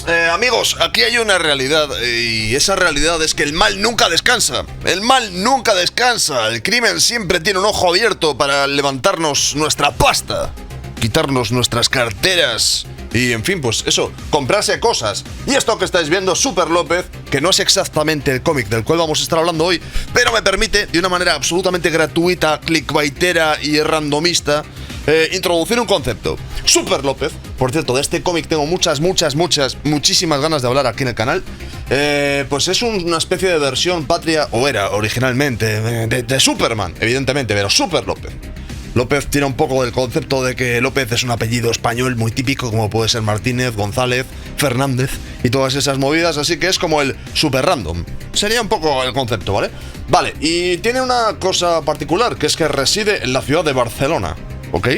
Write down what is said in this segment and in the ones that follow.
Amigos, aquí hay una realidad y esa realidad es que el mal nunca descansa. El mal nunca descansa. El crimen siempre tiene un ojo abierto para levantarnos nuestra pasta, quitarnos nuestras carteras y, en fin, pues eso, comprarse cosas. Y esto que estáis viendo, Super López, que no es exactamente el cómic del cual vamos a estar hablando hoy, pero me permite, de una manera absolutamente gratuita, clickbaitera y randomista, introducir un concepto. Super López, por cierto, de este cómic tengo muchísimas ganas de hablar aquí en el canal. Pues es una especie de versión patria, o era originalmente, de Superman, evidentemente, pero Super López. López tiene un poco del concepto de que López es un apellido español muy típico, como puede ser Martínez, González, Fernández y todas esas movidas, así que es como el super random. Sería un poco el concepto, ¿vale? Vale, y tiene una cosa particular, que es que reside en la ciudad de Barcelona, ¿ok?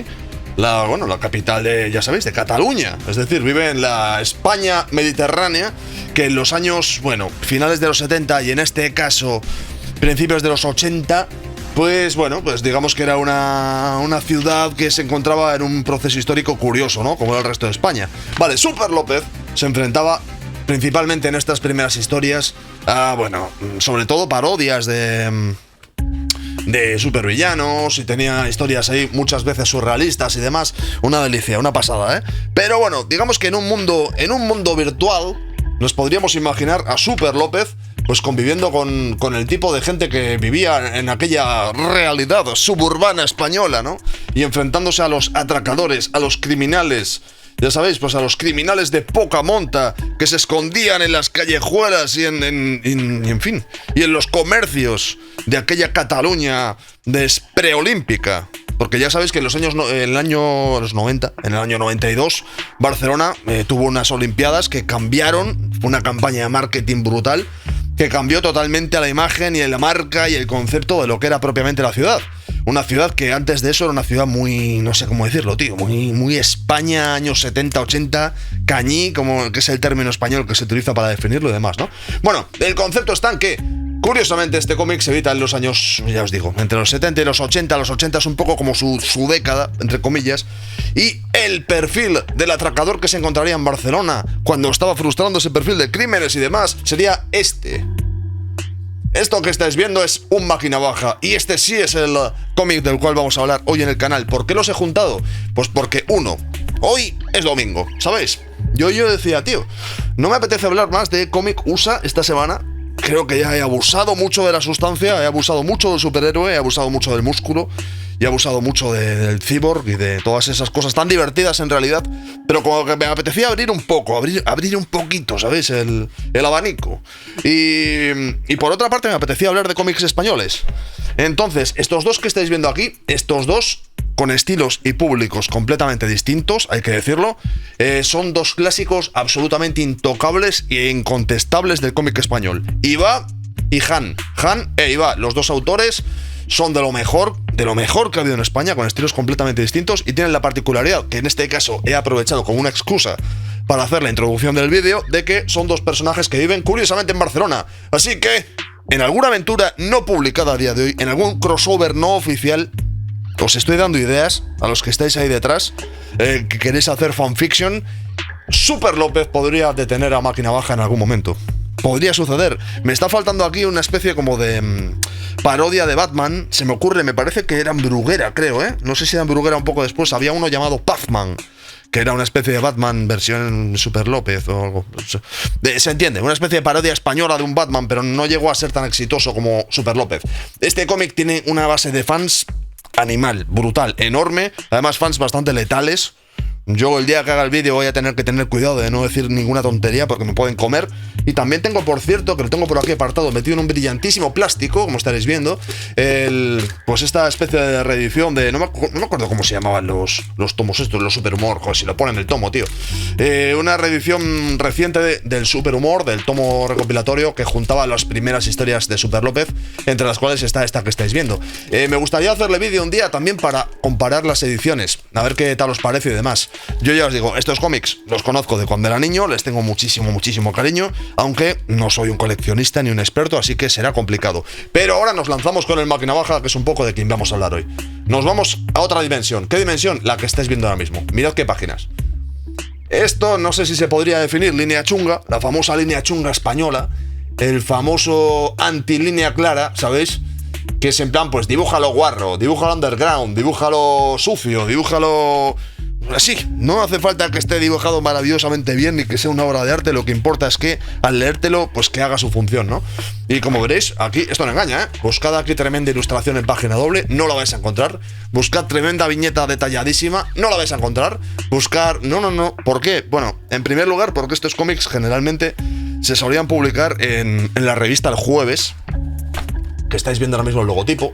La capital de, ya sabéis, de Cataluña. Es decir, vive en la España mediterránea, que en los años, finales de los 70 y en este caso, principios de los 80... Pues digamos que era una ciudad que se encontraba en un proceso histórico curioso, ¿no? Como el resto de España. Vale, Super López se enfrentaba principalmente en estas primeras historias a, sobre todo parodias de supervillanos, y tenía historias ahí muchas veces surrealistas y demás. Una delicia, una pasada, ¿eh? Pero digamos que en un mundo virtual nos podríamos imaginar a Super López pues conviviendo con el tipo de gente que vivía en aquella realidad suburbana española, ¿no? Y enfrentándose a los atracadores, a los criminales, ya sabéis, pues a los criminales de poca monta que se escondían en las callejuelas y en fin, y en los comercios de aquella Cataluña preolímpica. Porque ya sabéis que en el año 92, Barcelona tuvo unas Olimpiadas que cambiaron, fue una campaña de marketing brutal, que cambió totalmente a la imagen y a la marca y el concepto de lo que era propiamente la ciudad. Una ciudad que antes de eso era una ciudad muy, no sé cómo decirlo, tío, muy España, años 70, 80, cañí, como que es el término español que se utiliza para definirlo y demás, ¿no? Bueno, el concepto está en que, curiosamente, este cómic se edita en los años, ya os digo, entre los 70 y los 80. Los 80 es un poco como su década, entre comillas. Y el perfil del atracador que se encontraría en Barcelona cuando estaba frustrando ese perfil de crímenes y demás sería este. Esto que estáis viendo es un máquina baja. Y este sí es el cómic del cual vamos a hablar hoy en el canal. ¿Por qué los he juntado? Pues porque, hoy es domingo, ¿sabéis? Yo decía, tío, no me apetece hablar más de cómic USA esta semana. Creo que ya he abusado mucho de la sustancia, he abusado mucho del superhéroe, he abusado mucho del músculo y he abusado mucho del cyborg y de todas esas cosas tan divertidas en realidad, pero como que me apetecía abrir un poco, abrir un poquito, ¿sabéis? El abanico. Y por otra parte me apetecía hablar de cómics españoles. Entonces, estos dos que estáis viendo aquí, con estilos y públicos completamente distintos, hay que decirlo, son dos clásicos absolutamente intocables e incontestables del cómic español. Iba y Han e Iba, los dos autores, son de lo mejor que ha habido en España, con estilos completamente distintos, y tienen la particularidad, que en este caso he aprovechado como una excusa para hacer la introducción del vídeo, de que son dos personajes que viven curiosamente en Barcelona. Así que, en alguna aventura no publicada a día de hoy, en algún crossover no oficial, os estoy dando ideas a los que estáis ahí detrás, que queréis hacer fanfiction. Super López podría detener a Máquina Baja en algún momento. Podría suceder. Me está faltando aquí una especie como de parodia de Batman. Se me ocurre, me parece que era en Bruguera, creo, ¿eh? No sé si era en Bruguera un poco después. Había uno llamado Pazman, que era una especie de Batman versión Super López o algo. Se entiende, una especie de parodia española de un Batman, pero no llegó a ser tan exitoso como Super López. Este cómic tiene una base de fans animal, brutal, enorme. Además, fans bastante letales. Yo el día que haga el vídeo voy a tener que tener cuidado de no decir ninguna tontería porque me pueden comer. Y también tengo, por cierto, que lo tengo por aquí apartado, metido en un brillantísimo plástico, como estaréis viendo, pues esta especie de reedición de... No me acuerdo cómo se llamaban los tomos estos, los Superhumor, joder, si lo ponen el tomo, tío. Una reedición reciente del Superhumor, del tomo recopilatorio que juntaba las primeras historias de Super López, entre las cuales está esta que estáis viendo. Me gustaría hacerle vídeo un día también para comparar las ediciones, a ver qué tal os parece y demás. Yo ya os digo, estos cómics los conozco de cuando era niño, les tengo muchísimo cariño, aunque no soy un coleccionista ni un experto, así que será complicado. Pero ahora nos lanzamos con el Máquina Baja, que es un poco de quien vamos a hablar hoy. Nos vamos a otra dimensión. ¿Qué dimensión? La que estáis viendo ahora mismo. Mirad qué páginas. Esto no sé si se podría definir línea chunga, la famosa línea chunga española, el famoso anti-línea clara, ¿sabéis? Que es en plan, pues dibújalo guarro, dibújalo underground, dibújalo sucio, dibújalo así. No hace falta que esté dibujado maravillosamente bien ni que sea una obra de arte, lo que importa es que al leértelo, pues que haga su función, ¿no? Y como veréis, aquí, esto no engaña, ¿eh? Buscad aquí tremenda ilustración en página doble, no la vais a encontrar. Buscad tremenda viñeta detalladísima, no la vais a encontrar. Buscar, no. ¿Por qué? Bueno, en primer lugar, porque estos cómics generalmente se solían publicar en la revista El Jueves, que estáis viendo ahora mismo el logotipo.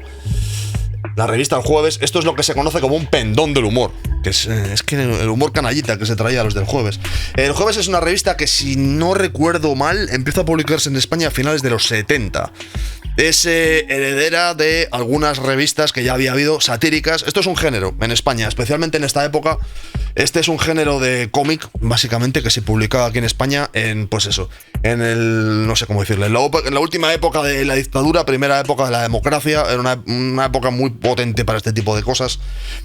La revista El Jueves, esto es lo que se conoce como un pendón del humor, que es que el humor canallita que se traía a los del Jueves. El Jueves es una revista que, si no recuerdo mal, empieza a publicarse en España a finales de los 70. Es heredera de algunas revistas que ya había habido, satíricas. Esto es un género en España, especialmente en esta época. Este es un género de cómic, básicamente, que se publicaba aquí en España en, pues eso, en el, no sé cómo decirle, en la última época de la dictadura, primera época de la democracia. Era una época muy potente para este tipo de cosas.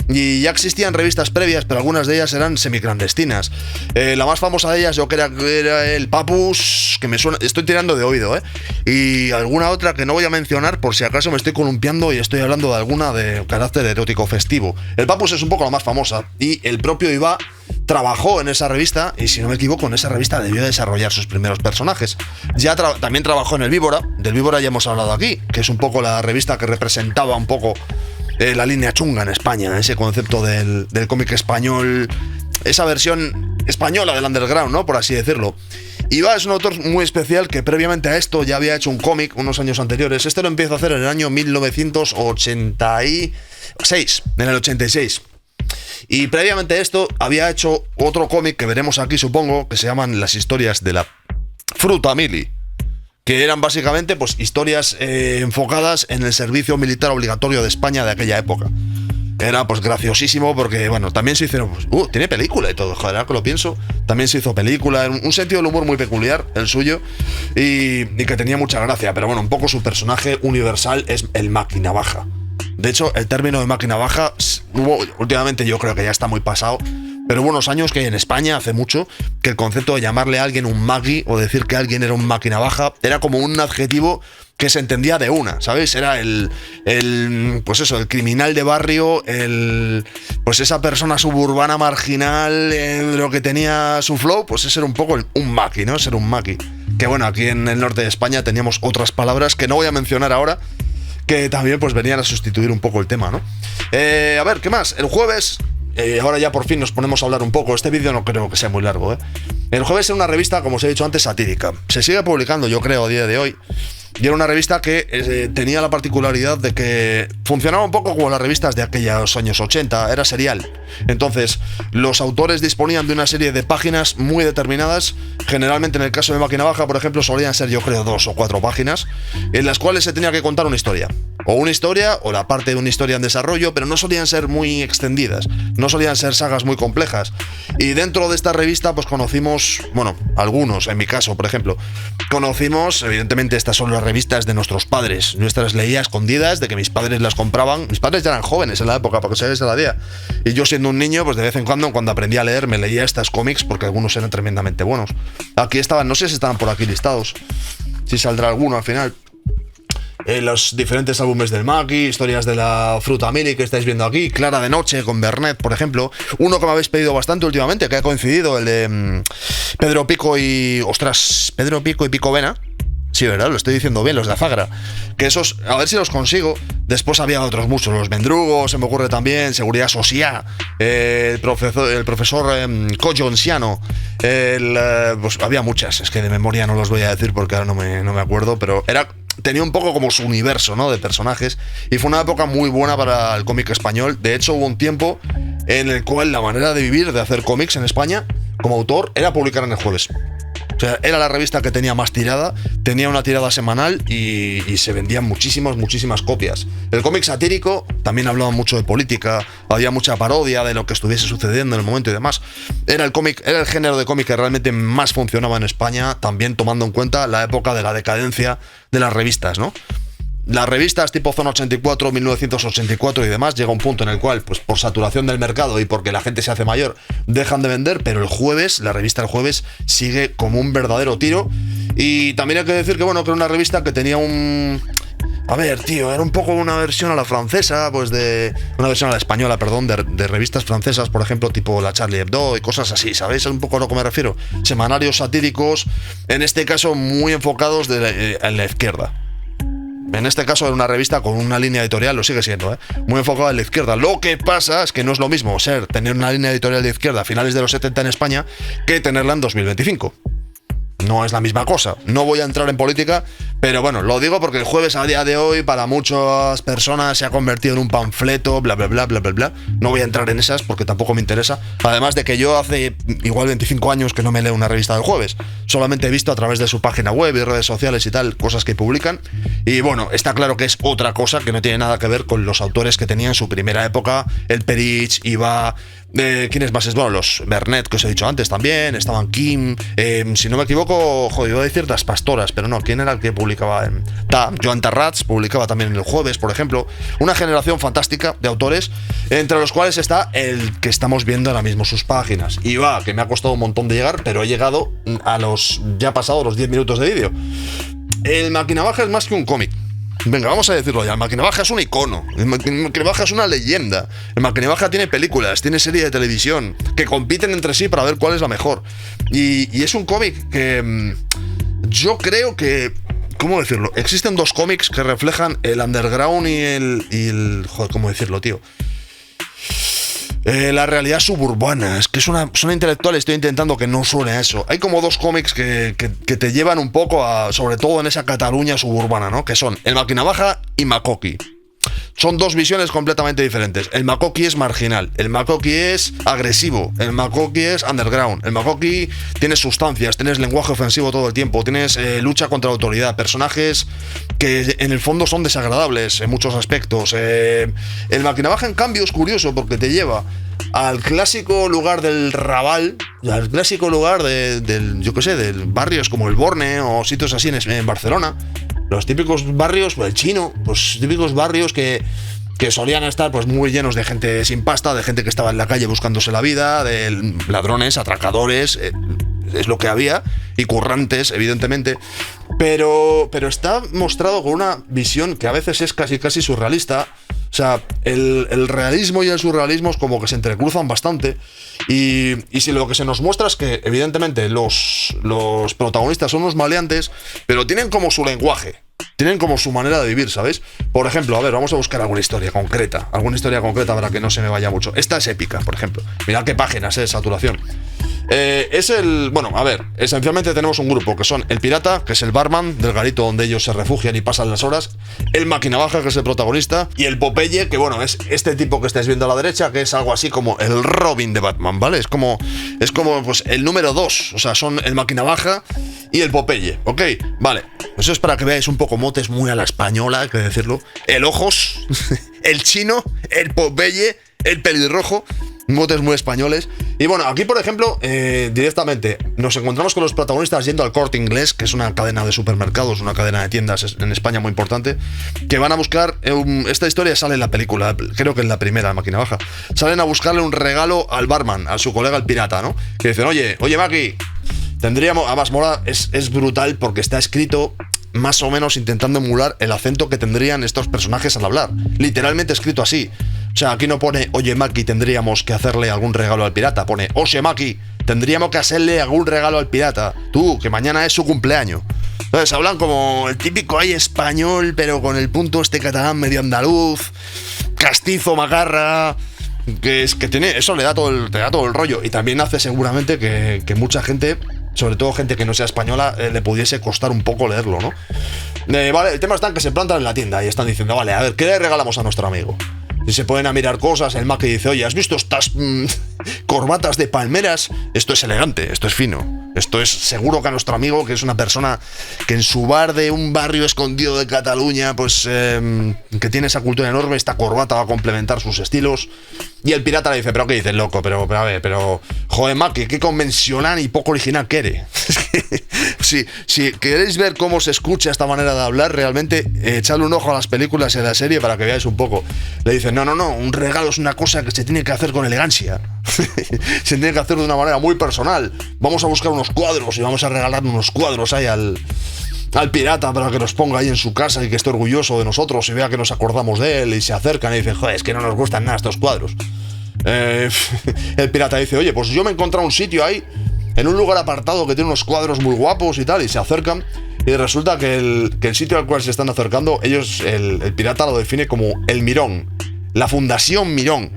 Y ya existían revistas previas, pero algunas de ellas eran semiclandestinas. La más famosa de ellas yo creo que era el Papus, que me suena, estoy tirando de oído, y alguna otra que no voy a mencionar por si acaso me estoy columpiando y estoy hablando de alguna de carácter erótico festivo. El Papus es un poco la más famosa, y el propio Iba trabajó en esa revista, y si no me equivoco, en esa revista debió desarrollar sus primeros personajes. Ya también trabajó en el Víbora. Del Víbora ya hemos hablado aquí, que es un poco la revista que representaba un poco la línea chunga en España, ese concepto del cómic español, esa versión española del underground, ¿no? Por así decirlo. Iba es un autor muy especial que previamente a esto ya había hecho un cómic unos años anteriores. Este lo empieza a hacer en el año 1986, en el 86. Y previamente a esto había hecho otro cómic que veremos aquí, supongo, que se llaman Las historias de la Fruta Mili, que eran básicamente pues historias enfocadas en el servicio militar obligatorio de España de aquella época. Era pues graciosísimo porque, bueno, también se hicieron, pues, tiene película y todo, joder, ahora que lo pienso, también se hizo película, un sentido del humor muy peculiar, el suyo, y que tenía mucha gracia, pero bueno, un poco su personaje universal es el Máquina Baja. De hecho, el término de Máquina Baja, últimamente yo creo que ya está muy pasado, pero hubo unos años que en España, hace mucho, que el concepto de llamarle a alguien un maqui o decir que alguien era un máquina baja era como un adjetivo que se entendía de una, ¿sabéis? Era pues eso, el criminal de barrio, pues esa persona suburbana marginal, lo que tenía su flow, pues ese era un poco un maqui, ¿no? Ser un maqui. Que bueno, aquí en el norte de España teníamos otras palabras que no voy a mencionar ahora, que también pues venían a sustituir un poco el tema, ¿no? A ver, ¿qué más? El Jueves, ahora ya por fin nos ponemos a hablar un poco. Este vídeo no creo que sea muy largo, ¿eh? El Jueves era una revista, como os he dicho antes, satírica. Se sigue publicando, yo creo, a día de hoy. Y era una revista que tenía la particularidad de que funcionaba un poco como las revistas de aquellos años 80, era serial. Entonces, los autores disponían de una serie de páginas muy determinadas. Generalmente, en el caso de Máquina Baja, por ejemplo, solían ser, yo creo, 2 o 4 páginas, en las cuales se tenía que contar una historia. O la parte de una historia en desarrollo, pero no solían ser muy extendidas, no solían ser sagas muy complejas. Y dentro de esta revista, pues conocimos, bueno, algunos, en mi caso, por ejemplo, conocimos, evidentemente, estas son las revistas de nuestros padres. Nuestras leía escondidas, de que mis padres las compraban. Mis padres ya eran jóvenes en la época, para que se hagáis la idea. Y yo, siendo un niño, pues de vez en cuando aprendí a leer, me leía estas cómics porque algunos eran tremendamente buenos. Aquí estaban, no sé si estaban por aquí listados, si saldrá alguno al final. Los diferentes álbumes del Maki, historias de la Fruta Mili que estáis viendo aquí, Clara de Noche con Bernet, por ejemplo. Uno que me habéis pedido bastante últimamente, que ha coincidido, el de Pedro Pico y Pico Vena. Sí, ¿verdad? Lo estoy diciendo bien, los de Azagra. Que esos, a ver si los consigo. Después había otros muchos, los Mendrugos, se me ocurre también, Seguridad Social, el profesor Coyo Anciano, pues había muchas, es que de memoria no los voy a decir porque ahora no me acuerdo, pero tenía un poco como su universo, ¿no? De personajes, y fue una época muy buena para el cómic español. De hecho, hubo un tiempo en el cual la manera de vivir, de hacer cómics en España, como autor, era publicar en El Jueves. O sea, era la revista que tenía más tirada, tenía una tirada semanal y se vendían muchísimas copias. El cómic satírico también hablaba mucho de política, había mucha parodia de lo que estuviese sucediendo en el momento y demás. Era el género de cómic que realmente más funcionaba en España, también tomando en cuenta la época de la decadencia de las revistas, ¿no? las revistas tipo Zona 84, 1984 y demás, llega un punto en el cual, pues por saturación del mercado y porque la gente se hace mayor, dejan de vender, pero el jueves, la revista El Jueves, sigue como un verdadero tiro. Y también hay que decir que, bueno, que era una revista que tenía un... A ver, tío, era un poco una versión a la francesa, pues de... Una versión a la española, perdón, de revistas francesas, por ejemplo, tipo la Charlie Hebdo y cosas así, ¿sabéis? Es un poco a lo que me refiero. Semanarios satíricos, en este caso muy enfocados en la izquierda. En este caso era una revista con una línea editorial, lo sigue siendo, muy enfocada en la izquierda. Lo que pasa es que no es lo mismo tener una línea editorial de izquierda a finales de los 70 en España que tenerla en 2025. No es la misma cosa. No voy a entrar en política, pero bueno, lo digo porque El Jueves a día de hoy para muchas personas se ha convertido en un panfleto, bla bla bla bla bla bla. No voy a entrar en esas porque tampoco me interesa. Además de que yo hace igual 25 años que no me leo una revista del Jueves. Solamente he visto a través de su página web y redes sociales y tal, cosas que publican. Y bueno, está claro que es otra cosa que no tiene nada que ver con los autores que tenían en su primera época. El Perich, Iba... ¿quiénes más? Bueno, los Bernet, que os he dicho antes también, estaban Kim, si no me equivoco, joder, iba a decir Las Pastoras, pero no, ¿quién era el que publicaba? Joan Tarrats publicaba también en El Jueves, por ejemplo. Una generación fantástica de autores, entre los cuales está el que estamos viendo ahora mismo sus páginas. Y va, que me ha costado un montón de llegar, pero he llegado a ya pasado los 10 minutos de vídeo. El Maquinavaja es más que un cómic. Venga, vamos a decirlo ya. El Maquinavaja es un icono. El Maquinavaja es una leyenda. El Maquinavaja tiene películas, tiene serie de televisión que compiten entre sí para ver cuál es la mejor. Y es un cómic que yo creo que... ¿Cómo decirlo? Existen dos cómics que reflejan el underground y el joder, ¿cómo decirlo, tío? La realidad suburbana. Es que suena intelectual, estoy intentando que no suene a eso. Hay como dos cómics que te llevan un poco a, sobre todo en esa Cataluña suburbana, ¿no? Que son El Maquinavaja y Makoki. Son dos visiones completamente diferentes. El Makoki es marginal, el Makoki es agresivo, el Makoki es underground. El Makoki tiene sustancias, tienes lenguaje ofensivo todo el tiempo, tienes lucha contra la autoridad, personajes que en el fondo son desagradables en muchos aspectos. El Maquinavaja, en cambio, es curioso porque te lleva al clásico lugar del Raval, al clásico lugar yo qué sé, del barrios como el Borne o sitios así en Barcelona. Los típicos barrios, el Chino, pues típicos barrios que solían estar pues muy llenos de gente sin pasta, de gente que estaba en la calle buscándose la vida, de ladrones, atracadores, es lo que había, y currantes, evidentemente. Pero está mostrado con una visión que a veces es casi surrealista. O sea, el realismo y el surrealismo es como que se entrecruzan bastante. Y si lo que se nos muestra es que, evidentemente, los protagonistas son unos maleantes, pero tienen como su lenguaje, tienen como su manera de vivir, ¿sabes? Por ejemplo, a ver, vamos a buscar alguna historia concreta para que no se me vaya mucho. Esta es épica, por ejemplo. Mirad qué páginas, saturación. Bueno, a ver, esencialmente tenemos un grupo que son el pirata, que es el barman del garito donde ellos se refugian y pasan las horas, el Maquinavaja, que es el protagonista, y el Popeye, que bueno, es este tipo que estáis viendo a la derecha, que es algo así como el Robin de Batman, ¿vale? Es como pues el número 2, o sea, son el Maquinavaja y el Popeye, ¿ok? Vale, eso es para que veáis un poco motes muy a la española, hay que decirlo. El Ojos, el Chino, el Popeye, el Pelirrojo, motes muy españoles. Y bueno, aquí por ejemplo, directamente nos encontramos con los protagonistas yendo al Corte Inglés, que es una cadena de supermercados, una cadena de tiendas en España muy importante, que van a buscar, esta historia sale en la película, creo que en la primera, Maquinavaja, salen a buscarle un regalo al barman, a su colega el pirata, ¿no? Que dicen, oye Maki, tendríamos, además mola, es brutal porque está escrito más o menos intentando emular el acento que tendrían estos personajes al hablar, literalmente escrito así. O sea, aquí no pone, oye Maki, tendríamos que hacerle algún regalo al pirata. Pone, oye Maki, tendríamos que hacerle algún regalo al pirata. Tú, que mañana es su cumpleaños. Entonces hablan como el típico ahí español, pero con el punto este catalán medio andaluz, castizo, macarra, que tiene, eso te da todo el rollo. Y también hace seguramente que mucha gente, sobre todo gente que no sea española, le pudiese costar un poco leerlo, ¿no? Vale, el tema está en que se plantan en la tienda y están diciendo, vale, a ver, ¿qué le regalamos a nuestro amigo? Y se ponen a mirar cosas, el Maki dice, oye, ¿has visto estas corbatas de palmeras? Esto es elegante, esto es fino. Esto es seguro que a nuestro amigo, que es una persona que en su bar de un barrio escondido de Cataluña, pues que tiene esa cultura enorme, esta corbata va a complementar sus estilos. Y el pirata le dice, pero ¿qué dices, loco? Pero a ver, joder, Maki, qué convencional y poco original que eres. Si queréis ver cómo se escucha esta manera de hablar, realmente echadle un ojo a las películas y a la serie para que veáis un poco. Le dicen, no, un regalo es una cosa que se tiene que hacer con elegancia. Se tiene que hacer de una manera muy personal. Vamos a buscar unos cuadros y vamos a regalar unos cuadros ahí al pirata para que los ponga ahí en su casa y que esté orgulloso de nosotros y vea que nos acordamos de él, y se acercan y dicen, joder, es que no nos gustan nada estos cuadros. El pirata dice, oye, pues yo me he encontrado un sitio ahí, en un lugar apartado que tiene unos cuadros muy guapos y tal, y se acercan, y resulta que el sitio al cual se están acercando, el pirata lo define como el Mirón, la Fundación Mirón,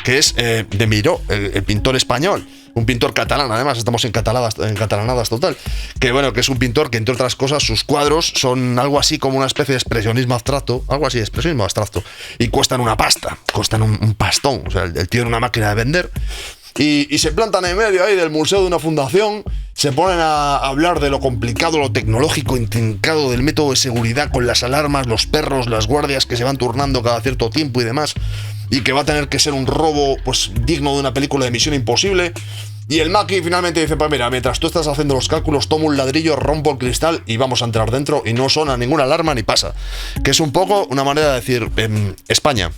que es de Miró, el pintor español. Un pintor catalán, además, estamos en catalanadas total. Que bueno, que es un pintor que, entre otras cosas, sus cuadros son algo así como una especie de expresionismo abstracto. Algo así, expresionismo abstracto. Y cuestan una pasta, cuestan un pastón. O sea, el tío era una máquina de vender. Y se plantan en medio ahí del museo de una fundación. Se ponen a hablar de lo complicado, lo tecnológico, intrincado del método de seguridad con las alarmas, los perros, las guardias que se van turnando cada cierto tiempo y demás. Y que va a tener que ser un robo, pues, digno de una película de Misión Imposible. Y el Maki finalmente dice, pues mira, mientras tú estás haciendo los cálculos, tomo un ladrillo, rompo el cristal y vamos a entrar dentro, y no suena ninguna alarma ni pasa. Que es un poco una manera de decir, España.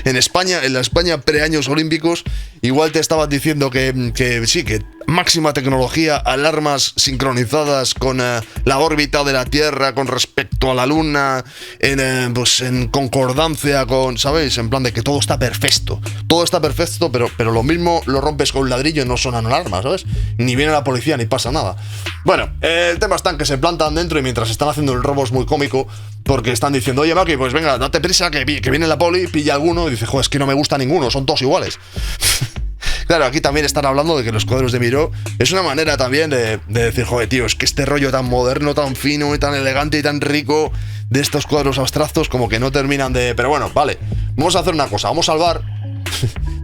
En España, en la España pre-años olímpicos, igual te estaban diciendo que sí, que máxima tecnología, alarmas sincronizadas con la órbita de la Tierra con respecto a la Luna, en concordancia con, ¿sabéis? En plan de que todo está perfecto, pero lo mismo lo rompes con un ladrillo y no suenan alarmas, ¿sabes? Ni viene la policía ni pasa nada. Bueno, el tema está en que se plantan dentro y mientras están haciendo el robo es muy cómico, porque están diciendo, oye, Maki, pues venga, date prisa que viene la poli, pilla alguno, y dice, joder, es que no me gusta ninguno, son todos iguales. Claro, aquí también están hablando de que los cuadros de Miró es una manera también de decir, joder, tío, es que este rollo tan moderno, tan fino y tan elegante y tan rico de estos cuadros abstractos como que no terminan de... Pero bueno, vale, vamos a hacer una cosa, vamos al bar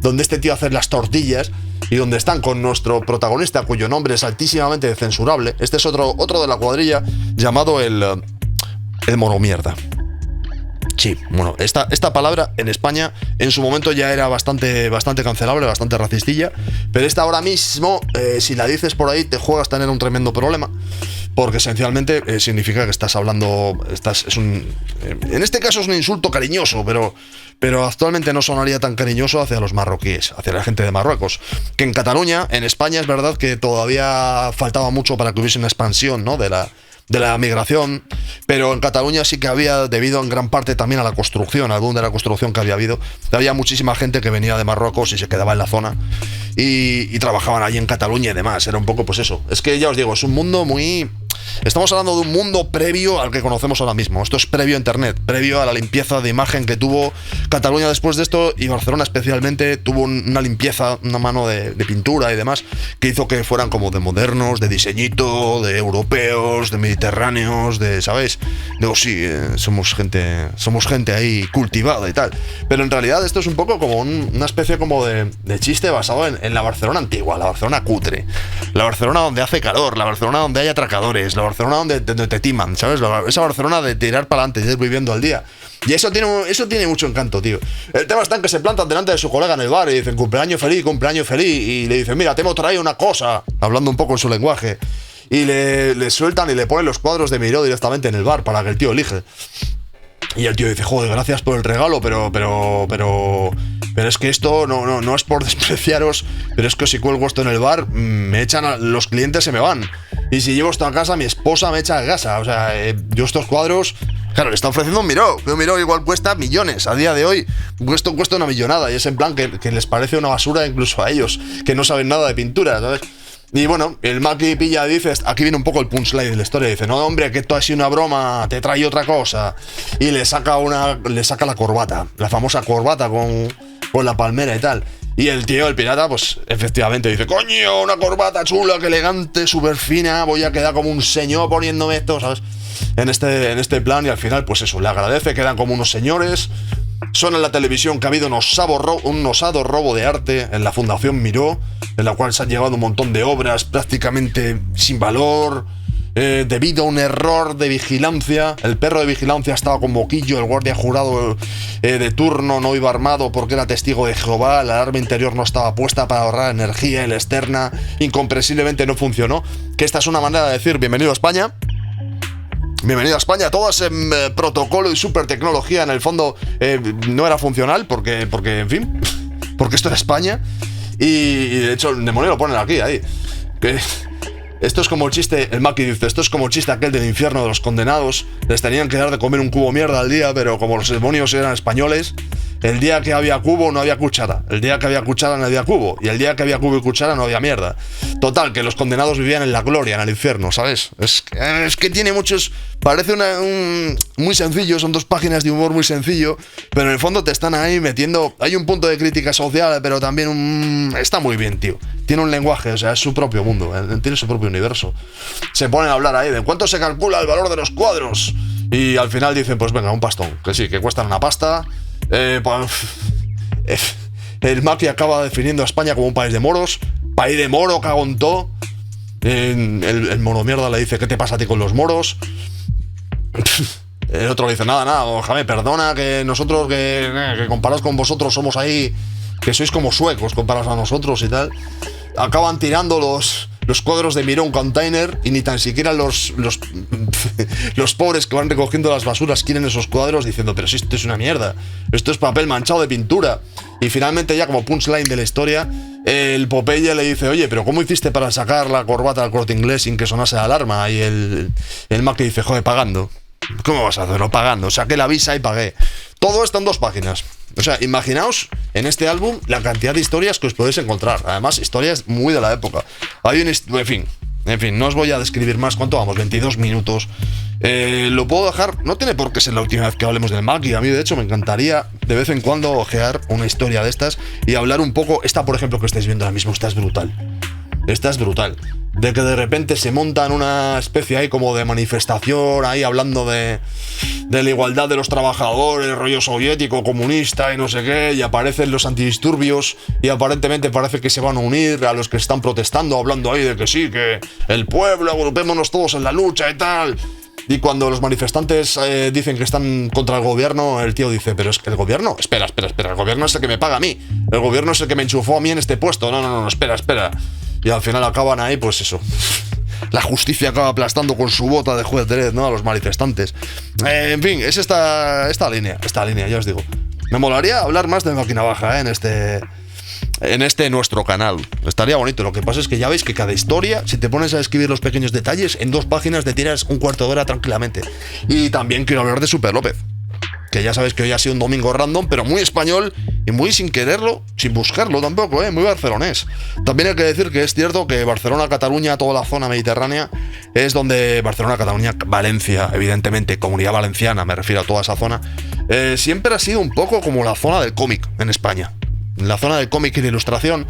donde este tío hace las tortillas y donde están con nuestro protagonista, cuyo nombre es altísimamente censurable. Este es otro de la cuadrilla llamado el monomierda. Sí, bueno, esta palabra en España en su momento ya era bastante cancelable, bastante racistilla, pero esta ahora mismo, si la dices por ahí, te juegas a tener un tremendo problema, porque esencialmente significa que estás hablando, en este caso es un insulto cariñoso, pero actualmente no sonaría tan cariñoso hacia los marroquíes, hacia la gente de Marruecos, que en Cataluña, en España es verdad que todavía faltaba mucho para que hubiese una expansión, ¿no?, de la migración, pero en Cataluña sí que había, debido en gran parte también a la construcción, al boom de la construcción que había habido, había muchísima gente que venía de Marruecos y se quedaba en la zona y trabajaban allí en Cataluña y demás. Era un poco pues eso, es que ya os digo, es un mundo muy... Estamos hablando de un mundo previo al que conocemos ahora mismo. Esto es previo a Internet, previo a la limpieza de imagen que tuvo Cataluña después de esto, y Barcelona especialmente tuvo una limpieza, una mano de pintura y demás, que hizo que fueran como de modernos, de diseñito, de europeos, de mediterráneos, de, ¿sabéis? Digo, sí, somos gente ahí cultivada y tal. Pero en realidad esto es un poco como una especie como de chiste basado en la Barcelona antigua, la Barcelona cutre, la Barcelona donde hace calor, la Barcelona donde hay atracadores, la Barcelona donde te timan, ¿sabes? Esa Barcelona de tirar para adelante y ir viviendo al día. Y eso tiene mucho encanto, tío. El tema está en que se plantan delante de su colega en el bar y dicen cumpleaños feliz, y le dicen, mira, te hemos traído una cosa, hablando un poco en su lenguaje, y le sueltan y le ponen los cuadros de Miró directamente en el bar para que el tío elige. Y el tío dice, joder, gracias por el regalo, pero es que esto no es por despreciaros, pero es que si cuelgo esto en el bar, me echan, los clientes se me van. Y si llevo esto a casa, mi esposa me echa a casa. O sea, yo estos cuadros, claro, le está ofreciendo un Miró igual cuesta millones. A día de hoy, esto cuesta una millonada. Y es en plan que les parece una basura incluso a ellos, que no saben nada de pintura, ¿sabes? Y bueno, el Maki pilla y dice, aquí viene un poco el punchline de la historia, dice, no hombre, que esto ha sido una broma, te trae otra cosa. Y le saca la corbata, la famosa corbata con la palmera y tal. Y el tío, el pirata, pues efectivamente dice, coño, una corbata chula, que elegante, súper fina, voy a quedar como un señor poniéndome esto, ¿sabes? En este plan, y al final, pues eso, le agradece, quedan como unos señores. Suena en la televisión que ha habido un osado robo de arte en la Fundación Miró, en la cual se han llevado un montón de obras prácticamente sin valor, debido a un error de vigilancia. El perro de vigilancia estaba con moquillo, el guardia jurado de turno no iba armado porque era testigo de Jehová, la alarma interior no estaba puesta para ahorrar energía y la externa incomprensiblemente no funcionó. Que esta es una manera de decir bienvenido a España. Bienvenido a España, todas en protocolo y super tecnología. En el fondo no era funcional porque en fin, porque esto era España. Y de hecho el demonio lo ponen aquí, ahí. Esto es como el chiste, el Maki dice, esto es como el chiste aquel del infierno de los condenados. Les tenían que dar de comer un cubo mierda al día, pero como los demonios eran españoles, el día que había cubo no había cuchara. El día que había cuchara no había cubo. Y el día que había cubo y cuchara no había mierda. Total, que los condenados vivían en la gloria, en el infierno, ¿sabes? Es que tiene muchos... Parece muy sencillo, son 2 páginas de humor muy sencillo, pero en el fondo te están ahí metiendo... Hay un punto de crítica social, pero también está muy bien, tío. Tiene un lenguaje, o sea, es su propio mundo, tiene su propio universo. Se ponen a hablar ahí de cuánto se calcula el valor de los cuadros. Y al final dicen, pues venga, un pastón. Que sí, que cuestan una pasta. El Maki acaba definiendo a España como un país de moros. País de moro, cago en todo. El mono mierda le dice, ¿qué te pasa a ti con los moros? El otro le dice, nada, Jaime, perdona que nosotros, que comparados con vosotros somos ahí, que sois como suecos comparados a nosotros y tal. Acaban tirando los cuadros de Miró un container y ni tan siquiera los pobres que van recogiendo las basuras quieren esos cuadros diciendo, pero si esto es una mierda, esto es papel manchado de pintura. Y finalmente ya como punchline de la historia, el Popeye le dice, oye, pero ¿cómo hiciste para sacar la corbata al Corte Inglés sin que sonase la alarma? Y el Mac dice, joder, pagando. ¿Cómo vas a hacerlo? Pagando. Saqué la visa y pagué. Todo esto en 2 páginas. O sea, imaginaos en este álbum la cantidad de historias que os podéis encontrar. Además, historias muy de la época. Hay un... En fin, no os voy a describir más. ¿Cuánto vamos? 22 minutos. Lo puedo dejar... No tiene por qué ser la última vez que hablemos del Mac. Y a mí, de hecho, me encantaría de vez en cuando ojear una historia de estas y hablar un poco... Esta, por ejemplo, que estáis viendo ahora mismo, esta es brutal. Esta es brutal. De que de repente se montan una especie ahí como de manifestación, ahí hablando de la igualdad de los trabajadores, rollo soviético, comunista y no sé qué, y aparecen los antidisturbios y aparentemente parece que se van a unir a los que están protestando, hablando ahí de que sí, que el pueblo, agrupémonos todos en la lucha y tal. Y cuando los manifestantes dicen que están contra el gobierno, el tío dice, pero es que el gobierno, espera, el gobierno es el que me paga a mí, el gobierno es el que me enchufó a mí en este puesto, no, espera. Y al final acaban ahí, pues eso. La justicia acaba aplastando con su bota de juez Dredd, ¿no? A los manifestantes. En fin, es esta línea, ya os digo. Me molaría hablar más de Máquina Baja, en este nuestro canal. Estaría bonito. Lo que pasa es que ya veis que cada historia, si te pones a escribir los pequeños detalles, en 2 páginas te tiras un cuarto de hora tranquilamente. Y también quiero hablar de Super López, que ya sabes que hoy ha sido un domingo random, pero muy español y muy sin quererlo, sin buscarlo tampoco, muy barcelonés. También hay que decir que es cierto que Barcelona, Cataluña, toda la zona mediterránea, es donde Barcelona, Cataluña, Valencia, evidentemente, Comunidad Valenciana, me refiero a toda esa zona, siempre ha sido un poco como la zona del cómic en España. La zona del cómic y de ilustración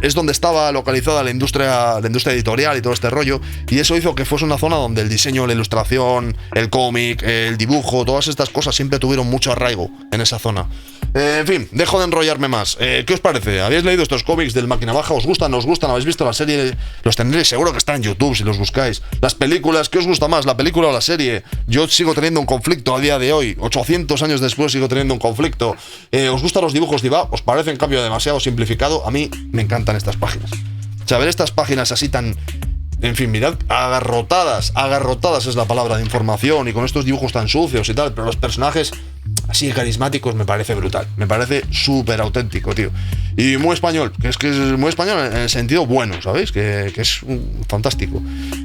es donde estaba localizada la industria editorial y todo este rollo, y eso hizo que fuese una zona donde el diseño, la ilustración, el cómic, el dibujo, todas estas cosas siempre tuvieron mucho arraigo en esa zona. En fin, dejo de enrollarme más. ¿Qué os parece? ¿Habéis leído estos cómics del Máquina Baja? ¿Os gustan? ¿No os gustan? ¿Habéis visto la serie? Los tendréis, seguro que están en YouTube si los buscáis. Las películas, ¿qué os gusta más? ¿La película o la serie? Yo sigo teniendo un conflicto a día de hoy. 800 años después sigo teniendo un conflicto. ¿Os gustan los dibujos de Iba? ¿Os parece en cambio demasiado simplificado? A mí me encantan estas páginas. O sea, ver estas páginas así tan... En fin, mirad, agarrotadas es la palabra, de información, y con estos dibujos tan sucios y tal, pero los personajes así carismáticos me parece brutal, me parece súper auténtico, tío. Y muy español, que es muy español en el sentido bueno, ¿sabéis? Que es fantástico.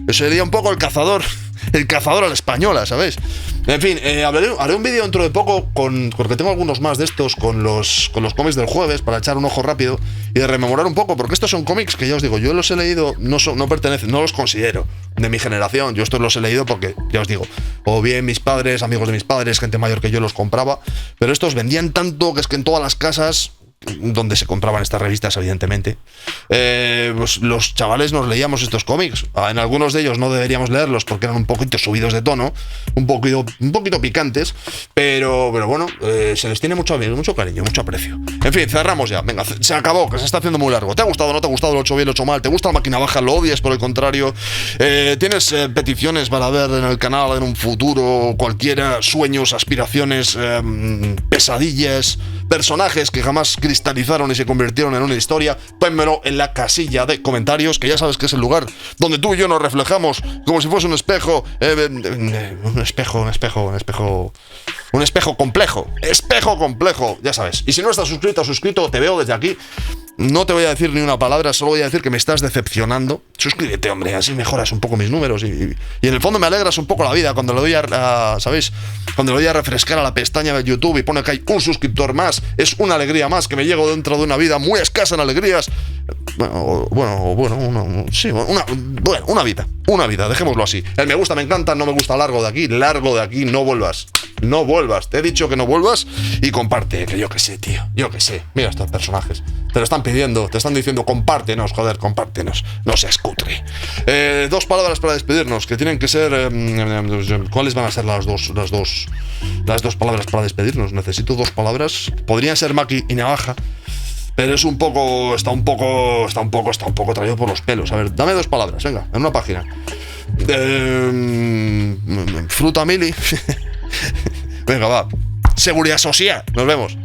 Sería un poco el cazador a la española, ¿sabéis? En fin, haré un vídeo dentro de poco porque tengo algunos más de estos con los cómics del jueves para echar un ojo rápido y de rememorar un poco, porque estos son cómics que ya os digo, yo los he leído, no pertenecen, no los considero de mi generación, yo estos los he leído porque, ya os digo, o bien mis padres, amigos de mis padres, gente mayor que yo los compraba, pero estos vendían tanto que es que en todas las casas donde se compraban estas revistas, evidentemente, pues los chavales nos leíamos estos cómics. En algunos de ellos no deberíamos leerlos porque eran un poquito subidos de tono, un poquito picantes, pero bueno, se les tiene mucho cariño, mucho aprecio. En fin, cerramos ya. Venga, se acabó, que se está haciendo muy largo. ¿Te ha gustado o no te ha gustado? ¿Lo he hecho bien, lo he hecho mal? ¿Te gusta la máquina baja? ¿Lo odias por el contrario? ¿Tienes peticiones para ver en el canal en un futuro? Cualquiera, sueños, aspiraciones, pesadillas, personajes que jamás cristalizaron y se convirtieron en una historia, pónmelo en la casilla de comentarios, que ya sabes que es el lugar donde tú y yo nos reflejamos como si fuese un espejo, un espejo complejo, ya sabes. Y si no estás suscrito o suscrito, te veo desde aquí. No te voy a decir ni una palabra, solo voy a decir que me estás decepcionando. Suscríbete, hombre, así mejoras un poco mis números y en el fondo me alegras un poco la vida cuando le doy ¿sabéis? Cuando le doy a refrescar a la pestaña de YouTube y pone que hay un suscriptor más, es una alegría más que me llego dentro de una vida muy escasa en alegrías. Una vida, dejémoslo así. El me gusta, me encanta, no me gusta, largo de aquí, no vuelvas. Te he dicho que no vuelvas y comparte, que yo qué sé, tío, mira estos personajes, te lo están pidiendo, te están diciendo compártenos, no seas cutre. 2 palabras para despedirnos, que tienen que ser, ¿cuáles van a ser las dos palabras para despedirnos? Necesito 2 palabras, podrían ser Maki y Navaja, pero está un poco traído por los pelos. A ver, dame 2 palabras, venga, en una página. Fruta mili. Venga, va. Seguridad social. Nos vemos.